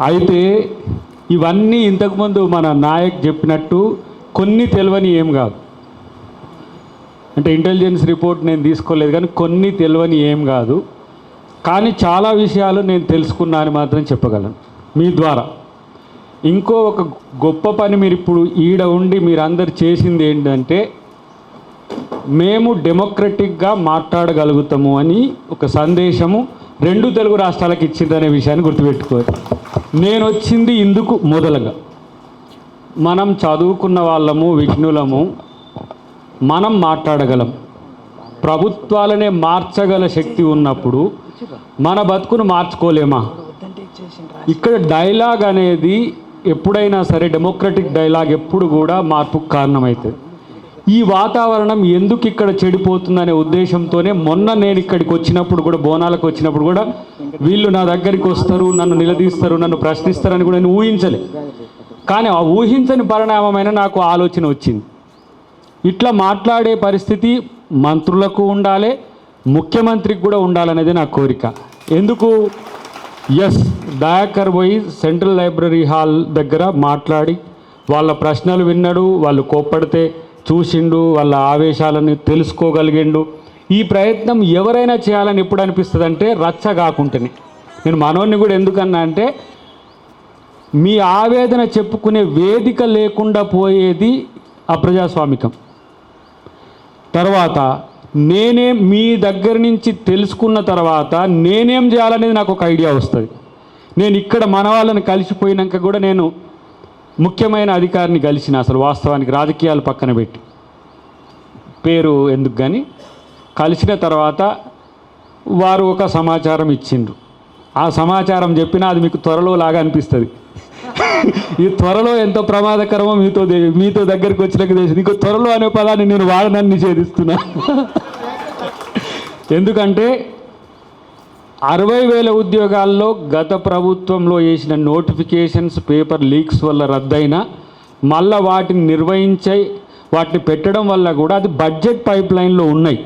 అయితే ఇవన్నీ ఇంతకుముందు మన నాయక్ చెప్పినట్టు కొన్ని తెలియని ఏం కాదు. అంటే ఇంటెలిజెన్స్ రిపోర్ట్ నేను తీసుకోలేదు, కానీ కొన్ని తెలియని ఏం కాదు. కానీ చాలా విషయాలు నేను తెలుసుకున్నా అని మాత్రం చెప్పగలను మీ ద్వారా. ఇంకో ఒక గొప్ప పని మీరు ఇప్పుడు ఈడ ఉండి మీరందరు చేసింది ఏంటంటే, మేము డెమోక్రటిక్గా మాట్లాడగలుగుతాము అని ఒక సందేశము 2 తెలుగు రాష్ట్రాలకు ఇచ్చిందనే విషయాన్ని గుర్తుపెట్టుకోవాలి. నేను వచ్చింది ఇందుకు మొదలుగా, మనం చదువుకున్న వాళ్ళము, విఘ్నులము, మనం మాట్లాడగలం. ప్రభుత్వాలనే మార్చగల శక్తి ఉన్నప్పుడు మన బతుకును మార్చుకోలేమా? ఇక్కడ డైలాగ్ అనేది ఎప్పుడైనా సరే, డెమోక్రటిక్ డైలాగ్ ఎప్పుడు కూడా మార్పుకు కారణమవుతుంది. ఈ వాతావరణం ఎందుకు ఇక్కడ చెడిపోతుందనే ఉద్దేశంతోనే మొన్న నేను ఇక్కడికి వచ్చినప్పుడు కూడా, బోనాలకు వచ్చినప్పుడు కూడా, వీళ్ళు నా దగ్గరికి వస్తారు, నన్ను నిలదీస్తారు, నన్ను ప్రశ్నిస్తారని కూడా నేను ఊహించలే. కానీ ఆ ఊహించని పరిణామమైన నాకు ఆలోచన వచ్చింది. ఇట్లా మాట్లాడే పరిస్థితి మంత్రులకు ఉండాలి, ముఖ్యమంత్రికి కూడా ఉండాలనేది నా కోరిక. ఎందుకు? దయాకర్ పోయి సెంట్రల్ లైబ్రరీ హాల్ దగ్గర మాట్లాడి వాళ్ళ ప్రశ్నలు విన్నాడు, వాళ్ళు కోప్పడితే చూసిండు, వాళ్ళ ఆవేశాలను తెలుసుకోగలిగిండు. ఈ ప్రయత్నం ఎవరైనా చేయాలని ఎప్పుడు అనిపిస్తుంది అంటే, రచ్చ కాకుంటేనే. నేను మనోడిని కూడా ఎందుకన్నా అంటే, మీ ఆవేదన చెప్పుకునే వేదిక లేకుండా పోయేది అప్రజాస్వామికం. తర్వాత మీ దగ్గర నుంచి తెలుసుకున్న తర్వాత నేనేం చేయాలనేది నాకు ఒక ఐడియా వస్తుంది. నేను ఇక్కడ మన వాళ్ళని కలిసిపోయినాక కూడా నేను ముఖ్యమైన అధికారిని కలిసిన, అసలు వాస్తవానికి రాజకీయాలు పక్కన పెట్టి, పేరు ఎందుకు కానీ, కలిసిన తర్వాత వారు ఒక సమాచారం ఇచ్చిండ్రు. ఆ సమాచారం చెప్పినా అది మీకు త్వరలో లాగా అనిపిస్తుంది. ఈ త్వరలో ఎంత ప్రమాదకరమో మీతో దగ్గరికి వచ్చినాక తెలిసింది. నీకు త్వరలో అనే పదాన్ని నేను వాడనని నిషేధిస్తున్నా. ఎందుకంటే 60,000 ఉద్యోగాల్లో గత ప్రభుత్వంలో వేసిన నోటిఫికేషన్స్ పేపర్ లీక్స్ వల్ల రద్దయినా, మళ్ళీ వాటిని వాటిని పెట్టడం వల్ల కూడా అది బడ్జెట్ పైప్ లైన్లో ఉన్నాయి.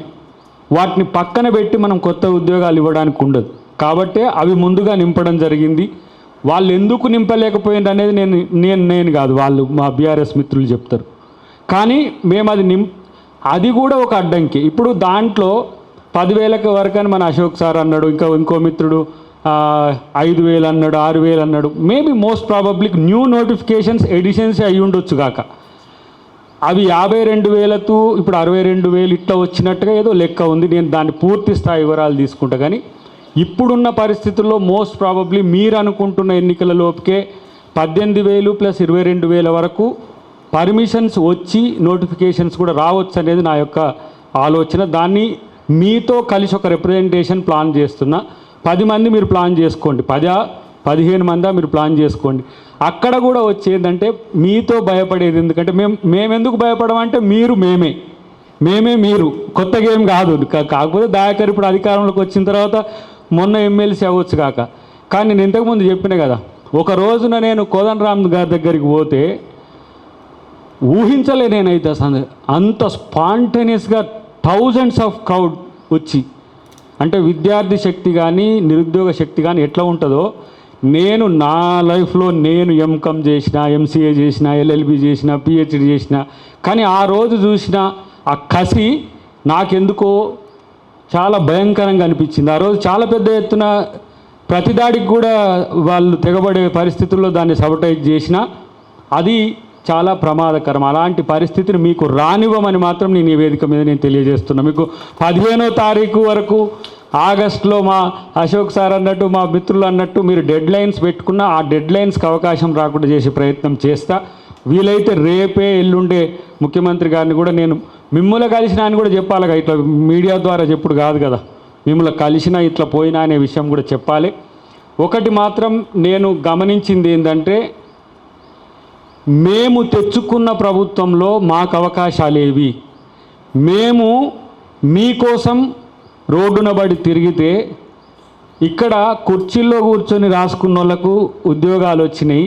వాటిని పక్కన పెట్టి మనం కొత్త ఉద్యోగాలు ఇవ్వడానికి ఉండదు. కాబట్టే అవి ముందుగా నింపడం జరిగింది. వాళ్ళు ఎందుకు నింపలేకపోయింది అనేది నేను కాదు, వాళ్ళు మా బీఆర్ఎస్ మిత్రులు చెప్తారు. కానీ మేము అది కూడా ఒక అడ్డంకి. ఇప్పుడు దాంట్లో 10,000 వరకు అని మన అశోక్ సార్ అన్నాడు, ఇంకో మిత్రుడు 5,000 అన్నాడు, 6,000 అన్నాడు. Maybe most probably new notifications editions అయ్యి ఉండొచ్చు కాక. అవి 52,000తో ఇప్పుడు 62,000 ఇట్లా వచ్చినట్టుగా ఏదో లెక్క ఉంది. నేను దాన్ని పూర్తి స్థాయి వివరాలు తీసుకుంటా. కానీ ఇప్పుడున్న పరిస్థితుల్లో మోస్ట్ ప్రాబబ్లీ మీరు అనుకుంటున్న ఎన్నికల లోపుకే 18,000 ప్లస్ 22,000 వరకు పర్మిషన్స్ వచ్చి నోటిఫికేషన్స్ కూడా రావచ్చు అనేది నా యొక్క ఆలోచన. దాన్ని మీతో కలిసి ఒక రిప్రజెంటేషన్ ప్లాన్ చేస్తున్నా. 10 మంది మీరు ప్లాన్ చేసుకోండి, 10-15 మంది మీరు ప్లాన్ చేసుకోండి. అక్కడ కూడా వచ్చేదంటే మీతో భయపడేది. ఎందుకంటే మేమెందుకు భయపడమంటే మేమే మీరు, కొత్త గేమ్ కాదు. కాకపోతే దయాకర్ ఇప్పుడు అధికారంలోకి వచ్చిన తర్వాత మొన్న ఎమ్మెల్సీ అవ్వచ్చు కాక. కానీ నేను ఇంతకుముందు చెప్పిన కదా, ఒక రోజున నేను కోదండరామ్ గారి దగ్గరికి పోతే ఊహించలే నేనైతే అసలు అంత స్పాంటేనియస్గా థౌజండ్స్ ఆఫ్ క్రౌడ్ వచ్చి. అంటే విద్యార్థి శక్తి కానీ నిరుద్యోగ శక్తి కానీ ఎట్లా ఉంటుందో, నేను నా లైఫ్లో నేను ఎంకామ్ చేసిన, ఎంసీఏ చేసిన, ఎల్ఎల్బి చేసిన, పిహెచ్డి చేసిన, కానీ ఆ రోజు చూసిన ఆ కసి నాకెందుకో చాలా భయంకరంగా అనిపించింది. ఆ రోజు చాలా పెద్ద ఎత్తున ప్రతిదాడికి కూడా వాళ్ళు తెగబడే పరిస్థితుల్లో దాన్ని సబటైజ్ చేసిన, అది చాలా ప్రమాదకరం. అలాంటి పరిస్థితిని మీకు రానివ్వమని మాత్రం నేను ఈ వేదిక మీద నేను తెలియజేస్తున్నా. మీకు 15వ తారీఖు వరకు ఆగస్టులో మా అశోక్ సార్ అన్నట్టు, మా మిత్రులు అన్నట్టు మీరు డెడ్ లైన్స్ పెట్టుకున్న ఆ డెడ్ లైన్స్కి అవకాశం రాకుండా చేసే ప్రయత్నం చేస్తా. వీలైతే రేపే ఎల్లుండే ముఖ్యమంత్రి గారిని కూడా నేను మిమ్మల్ని కలిసినా అని కూడా చెప్పాలిగా. ఇట్లా మీడియా ద్వారా చెప్పుడు కాదు కదా, మిమ్మల్ని కలిసినా ఇట్లా పోయినా అనే విషయం కూడా చెప్పాలి. ఒకటి మాత్రం నేను గమనించింది ఏంటంటే, మేము తెచ్చుకున్న ప్రభుత్వంలో మాకు అవకాశాలు ఏవి? మేము మీకోసం రోడ్డున పడి తిరిగితే ఇక్కడ కుర్చీల్లో కూర్చొని రాసుకున్న వాళ్ళకు ఉద్యోగాలు వచ్చినాయి.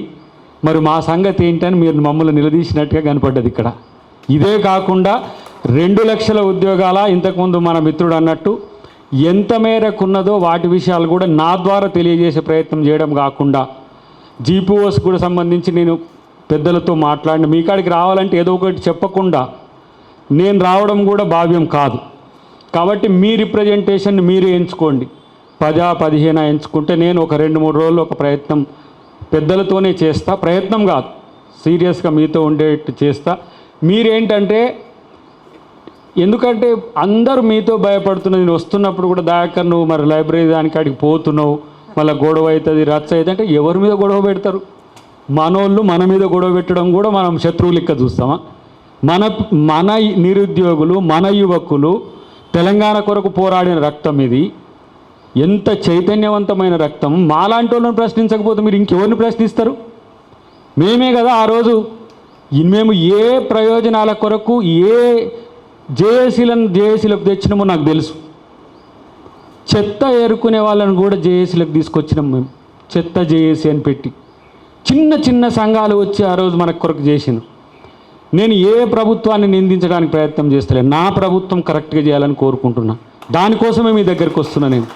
మరి మా సంగతి ఏంటని మీరు మమ్మల్ని నిలదీసినట్టుగా కనపడ్డది ఇక్కడ. ఇదే కాకుండా 2 లక్షల ఉద్యోగాల, ఇంతకుముందు మన మిత్రుడు అన్నట్టు ఎంత మేరకు ఉన్నదో వాటి విషయాలు కూడా నా ద్వారా తెలియజేసే ప్రయత్నం చేయడం కాకుండా, జీపీఓస్ కూడా సంబంధించి నేను పెద్దలతో మాట్లాడిన మీ కాడికి రావాలంటే ఏదో ఒకటి చెప్పకుండా నేను రావడం కూడా భావ్యం కాదు. కాబట్టి మీ రిప్రజెంటేషన్ మీరే ఎంచుకోండి. 10-15 ఎంచుకుంటే నేను ఒక 2-3 రోజులు ఒక ప్రయత్నం పెద్దలతోనే చేస్తా. ప్రయత్నం కాదు, సీరియస్గా మీతో ఉండేట్టు చేస్తా. మీరేంటంటే ఎందుకంటే అందరూ మీతో భయపడుతున్నది. నేను వస్తున్నప్పుడు కూడా దయాకర్ నువ్వు మరి లైబ్రరీ దానికాడికి పోతున్నావు, మళ్ళీ గొడవ అవుతుంది, రచ్చ అవుతుంది అంటే ఎవరి మీద గొడవ పెడతారు? మనోళ్ళు మన మీద గొడవ పెట్టడం కూడా మనం శత్రువు లెక్క చూస్తామా? మన నిరుద్యోగులు, మన యువకులు తెలంగాణ కొరకు పోరాడిన రక్తం ఇది. ఎంత చైతన్యవంతమైన రక్తం. మాలాంటి వాళ్ళని ప్రశ్నించకపోతే మీరు ఇంకెవరిని ప్రశ్నిస్తారు? మేమే కదా ఆ రోజు మేము ఏ ప్రయోజనాల కొరకు ఏ జేఏసీలకు తెచ్చినామో నాకు తెలుసు. చెత్త ఏరుకునే వాళ్ళని కూడా జేఏసీలకు తీసుకొచ్చినాం మేము. చెత్త జేఏసీ అని పెట్టి చిన్న చిన్న సంఘాలు వచ్చి ఆ రోజు మన కొరకు చేసిన. నేను ఏ ప్రభుత్వాన్ని నిందించడానికి ప్రయత్నం చేస్తలేను. నా ప్రభుత్వం కరెక్ట్గా చేయాలని కోరుకుంటున్నా. దానికోసమే మీ దగ్గరికి వస్తున్నా నేను.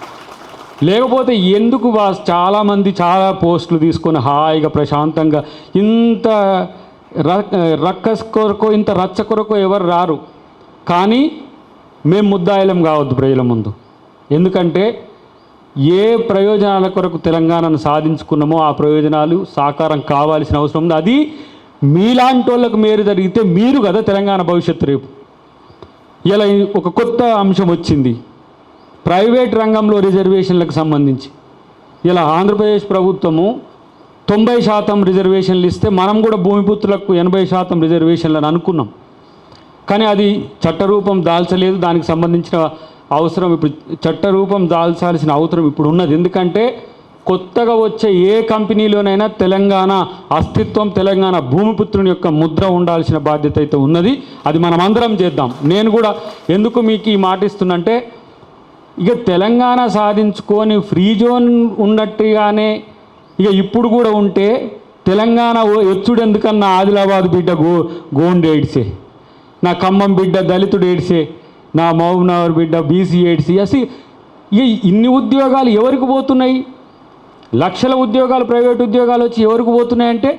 లేకపోతే ఎందుకు చాలామంది చాలా పోస్టులు తీసుకొని హాయిగా ప్రశాంతంగా ఇంత రక్కస్ కొరకు ఇంత రచ్చ కొరకు ఎవరు రారు. కానీ మేము ముద్దాయిలం కావద్దు ప్రజల ముందు. ఎందుకంటే ఏ ప్రయోజనాల కొరకు తెలంగాణను సాధించుకున్నామో ఆ ప్రయోజనాలు సాకారం కావాల్సిన అవసరం ఉంది. అది మీలాంటి వాళ్ళకు మేలు జరిగితే మీరు కదా తెలంగాణ భవిష్యత్తు రేపు. ఇలా ఒక కొత్త అంశం వచ్చింది ప్రైవేట్ రంగంలో రిజర్వేషన్లకు సంబంధించి. ఇలా ఆంధ్రప్రదేశ్ ప్రభుత్వము 90% రిజర్వేషన్లు ఇస్తే మనం కూడా భూమిపుత్రులకు 80% రిజర్వేషన్లను అనుకున్నాం. కానీ అది చట్టరూపం దాల్చలేదు. దానికి సంబంధించిన అవసరం ఇప్పుడు చట్టరూపం దాల్చాల్సిన అవసరం ఇప్పుడు ఉన్నది. ఎందుకంటే కొత్తగా వచ్చే ఏ కంపెనీలోనైనా తెలంగాణ అస్తిత్వం, తెలంగాణ భూమిపుత్రుని యొక్క ముద్ర ఉండాల్సిన బాధ్యత అయితే ఉన్నది. అది మనం అందరం చేద్దాం. నేను కూడా ఎందుకు మీకు ఈ మాట ఇస్తున్నంటే ఇక తెలంగాణ సాధించుకొని ఫ్రీ జోన్ ఉన్నట్టుగానే ఇక ఇప్పుడు కూడా ఉంటే తెలంగాణ ఎచ్చుడు ఎందుకన్నా ఆదిలాబాద్ బిడ్డ గోండి ఏడ్సే, నా ఖమ్మం బిడ్డ దళితుడు ఏడ్సే, నా మహబూబ్నగర్ బిడ్డ బీసీ ఏడ్సే. అసలు ఇక ఇన్ని ఉద్యోగాలు ఎవరికి పోతున్నాయి? లక్షల ఉద్యోగాలు ప్రైవేట్ ఉద్యోగాలు వచ్చి ఎవరికి పోతున్నాయంటే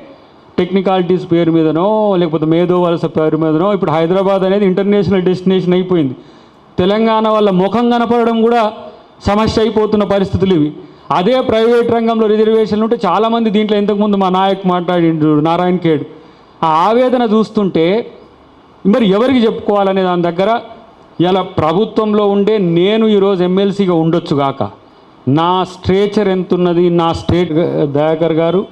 టెక్నికాలిటీస్ పేరు మీదనో లేకపోతే మేధో వలస పేరు మీదనో. ఇప్పుడు హైదరాబాద్ అనేది ఇంటర్నేషనల్ డెస్టినేషన్ అయిపోయింది. తెలంగాణ వల్ల ముఖం కనపడడం కూడా సమస్య అయిపోతున్న పరిస్థితులు ఇవి. అదే ప్రైవేట్ రంగంలో రిజర్వేషన్లు ఉంటే చాలామంది దీంట్లో ఇంతకుముందు మా నాయకు మాట్లాడిండు నారాయణ ఖేడ్. ఆ ఆవేదన చూస్తుంటే మరి ఎవరికి చెప్పుకోవాలనే దాని దగ్గర ఇలా ప్రభుత్వంలో ఉండే నేను ఈరోజు ఎమ్మెల్సీగా ఉండొచ్చు గాక నా స్ట్రేచర్ ఎంత ఉన్నది, నా స్టేట్ దయాకర్ గారు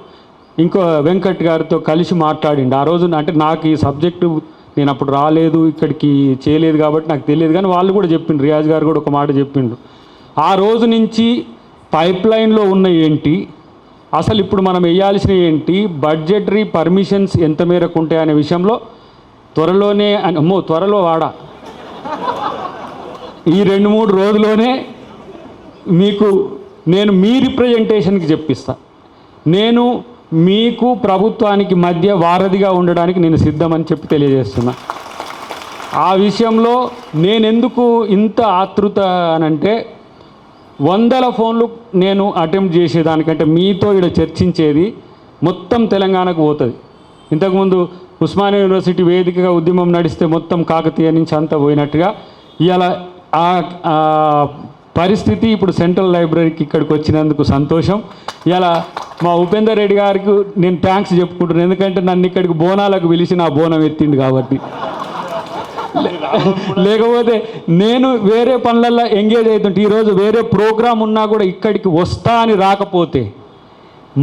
ఇంకో వెంకట్ గారితో కలిసి మాట్లాడిండు ఆ రోజు. అంటే నాకు ఈ సబ్జెక్టు నేను అప్పుడు రాలేదు, ఇక్కడికి చేయలేదు కాబట్టి నాకు తెలియదు. కానీ వాళ్ళు కూడా చెప్పిండు, రియాజ్ గారు కూడా ఒక మాట చెప్పిండు. ఆ రోజు నుంచి పైప్ లైన్లో ఉన్న ఏంటి, అసలు ఇప్పుడు మనం వేయాల్సిన ఏంటి, బడ్జెటరీ పర్మిషన్స్ ఎంత మేరకు ఉంటాయి అనే విషయంలో త్వరలోనే త్వరలో ఈ 2-3 రోజుల్లోనే మీకు నేను మీ రిప్రజెంటేషన్కి చెప్పిస్తా. నేను మీకు ప్రభుత్వానికి మధ్య వారధిగా ఉండడానికి నేను సిద్ధమని చెప్పి తెలియజేస్తున్నా. ఆ విషయంలో నేనెందుకు ఇంత ఆతృత అనంటే 100 ఫోన్లు నేను అటెంప్ట్ చేసేదానికంటే మీతో ఇక్కడ చర్చించేది మొత్తం తెలంగాణకు పోతుంది. ఇంతకుముందు ఉస్మానియా యూనివర్సిటీ వేదికగా ఉద్యమం నడిస్తే మొత్తం కాకతీయ నుంచి అంతా పోయినట్టుగా ఇవాళ ఆ పరిస్థితి ఇప్పుడు సెంట్రల్ లైబ్రరీకి ఇక్కడికి వచ్చినందుకు సంతోషం. ఇలా మా ఉపేందర్ రెడ్డి గారికి నేను థ్యాంక్స్ చెప్పుకుంటున్నాను. ఎందుకంటే నన్ను ఇక్కడికి బోనాలకు పిలిచి నా బోనం ఎత్తిండు కాబట్టి. లేకపోతే నేను వేరే పనులలో ఎంగేజ్ అవుతుంటే ఈరోజు వేరే ప్రోగ్రాం ఉన్నా కూడా ఇక్కడికి వస్తా అని రాకపోతే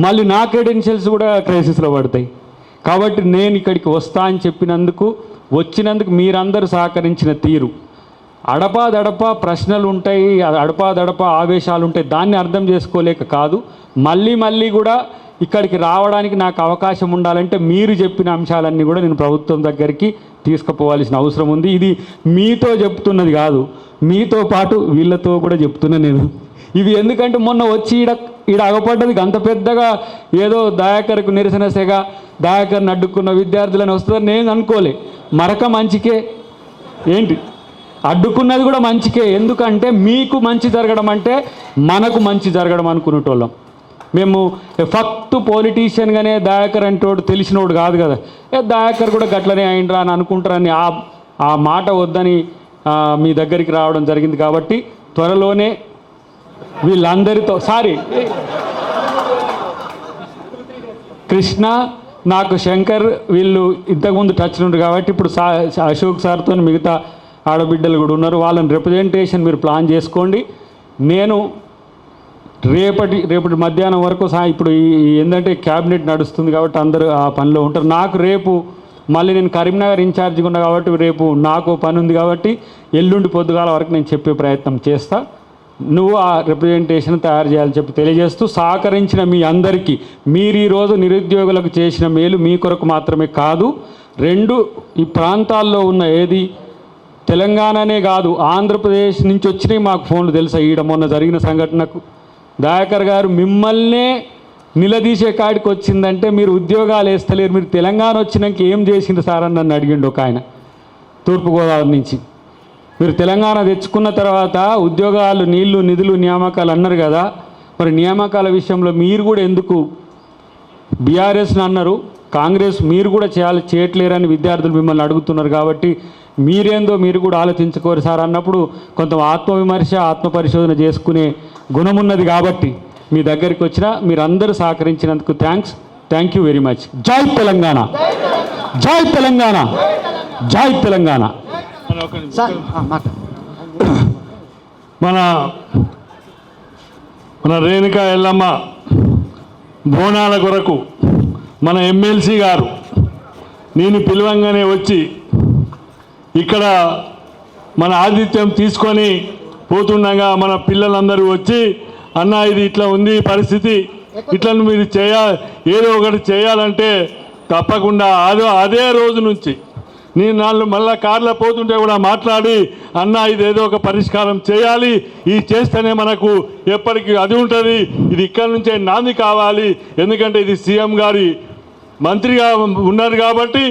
మళ్ళీ నా క్రెడెన్షియల్స్ కూడా క్రైసిస్లో పడతాయి. కాబట్టి నేను ఇక్కడికి వస్తా అని వచ్చినందుకు మీరందరూ సహకరించిన తీరు, అడపాదడపా ప్రశ్నలు ఉంటాయి, అడపాదడపా ఆవేశాలు ఉంటాయి, దాన్ని అర్థం చేసుకోలేక కాదు. మళ్ళీ కూడా ఇక్కడికి రావడానికి నాకు అవకాశం ఉండాలంటే మీరు చెప్పిన అంశాలన్నీ కూడా నేను ప్రభుత్వం దగ్గరికి తీసుకుపోవాల్సిన అవసరం ఉంది. ఇది మీతో చెప్తున్నది కాదు, మీతో పాటు వీళ్ళతో కూడా చెప్తున్నా నేను. ఇవి ఎందుకంటే మొన్న వచ్చి ఈడ అగపడ్డది అంత పెద్దగా ఏదో దయాకర్కు నిరసన సెగ, దయాకర్ని అడ్డుకున్న విద్యార్థులని వస్తుందని నేను అనుకోలే. మరక మంచికే ఏంటి, అడ్డుకున్నది కూడా మంచికే. ఎందుకంటే మీకు మంచి జరగడం అంటే మనకు మంచి జరగడం అనుకునేటోళ్ళం. మేము ఫక్త్ పొలిటీషియన్గానే దయాకర్ అంటోడు తెలిసినోడు కాదు కదా, దయాకర్ కూడా గట్లనే అయిండ్రా అని అనుకుంటారని ఆ మాట వద్దని మీ దగ్గరికి రావడం జరిగింది. కాబట్టి త్వరలోనే వీళ్ళందరితో కృష్ణ, నాకు శంకర్ వీళ్ళు ఇంతకుముందు టచ్ ఉండ్రు కాబట్టి ఇప్పుడు అశోక్ సార్తో మిగతా ఆడబిడ్డలు కూడా ఉన్నారు. వాళ్ళని రిప్రజెంటేషన్ మీరు ప్లాన్ చేసుకోండి. నేను రేపటి మధ్యాహ్నం వరకు ఇప్పుడు ఏంటంటే క్యాబినెట్ నడుస్తుంది కాబట్టి అందరూ ఆ పనిలో ఉంటారు. నాకు రేపు మళ్ళీ నేను కరీంనగర్ ఇన్ఛార్జిగా ఉన్నా కాబట్టి రేపు నాకు పని ఉంది కాబట్టి ఎల్లుండి పొద్దుగాల వరకు నేను చెప్పే ప్రయత్నం చేస్తా. నువ్వు ఆ రిప్రజెంటేషన్ తయారు చేయాలని చెప్పి తెలియజేస్తూ, సహకరించిన మీ అందరికీ, మీరు ఈరోజు నిరుద్యోగులకు చేసిన మేలు మీ కొరకు మాత్రమే కాదు, ఈ ప్రాంతాల్లో ఉన్న తెలంగాణనే కాదు ఆంధ్రప్రదేశ్ నుంచి వచ్చినాయి మాకు ఫోన్లు తెలుసా. మొన్న జరిగిన సంఘటనకు దయాకర్ గారు మిమ్మల్నే నిలదీసే కాడికి వచ్చిందంటే మీరు ఉద్యోగాలు వేస్తలేరు, మీరు తెలంగాణ వచ్చినాక ఏం చేసిండు సార్ అని నన్ను అడిగిండు ఒక ఆయన తూర్పుగోదావరి నుంచి. మీరు తెలంగాణ తెచ్చుకున్న తర్వాత ఉద్యోగాలు, నీళ్లు, నిధులు, నియామకాలు అన్నారు కదా, మరి నియామకాల విషయంలో మీరు కూడా ఎందుకు బీఆర్ఎస్ని అన్నారు, కాంగ్రెస్ మీరు కూడా చేయట్లేరని విద్యార్థులు మిమ్మల్ని అడుగుతున్నారు. కాబట్టి మీరేందో మీరు కూడా ఆలోచించుకోరు సార్ అన్నప్పుడు కొంత ఆత్మవిమర్శ, ఆత్మపరిశోధన చేసుకునే గుణమున్నది. కాబట్టి మీ దగ్గరికి వచ్చిన మీరందరూ సహకరించినందుకు థ్యాంక్ యూ వెరీ మచ్. జై తెలంగాణ, జై తెలంగాణ, జై తెలంగాణ. మన రేణుకా ఎల్లమ్మ బోనాల కొరకు మన ఎమ్మెల్సీ గారు నేను పిలవంగానే వచ్చి ఇక్కడ మన ఆతిథ్యం తీసుకొని పోతుండగా మన పిల్లలందరూ వచ్చి, అన్న ఇది ఇట్లా ఉంది పరిస్థితి, ఇట్లా మీరు ఏదో ఒకటి చేయాలంటే తప్పకుండా అదే రోజు నుంచి నేను మళ్ళీ కార్లో పోతుంటే కూడా మాట్లాడి, అన్న ఇదేదో ఒక పరిష్కారం చేయాలి, ఇది చేస్తేనే మనకు ఎప్పటికీ అది ఉంటుంది, ఇది ఇక్కడి నుంచే నాంది కావాలి, ఎందుకంటే ఇది సీఎం గారి మంత్రిగా ఉన్నారు కాబట్టి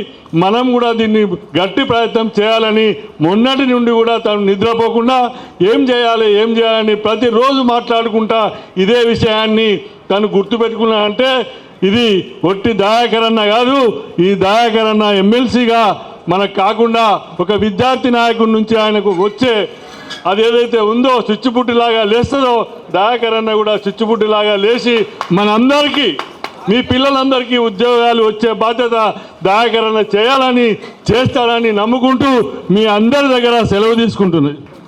మనం కూడా దీన్ని గట్టి ప్రయత్నం చేయాలని మొన్నటి నుండి కూడా తను నిద్రపోకుండా ఏం చేయాలని ప్రతిరోజు మాట్లాడుకుంటా ఇదే విషయాన్ని తను గుర్తుపెట్టుకున్నానంటే ఇది ఒట్టి దయాకర్ అన్న కాదు, ఈ దయాకర్ అన్న ఎమ్మెల్సీగా మనకు కాకుండా ఒక విద్యార్థి నాయకుడి నుంచి ఆయనకు వచ్చే అదేదైతే ఉందో చిచ్చుపుట్టిలాగా లేస్తుందో దయాకర్ అన్న కూడా చిచ్చుపుట్టిలాగా లేచి మనందరికీ, మీ పిల్లలందరికీ ఉద్యోగాలు వచ్చే బాధ్యత దయాకర్ అన్న చేయాలని, చేస్తారని నమ్ముకుంటూ మీ అందరి దగ్గర సెలవు తీసుకుంటున్నది.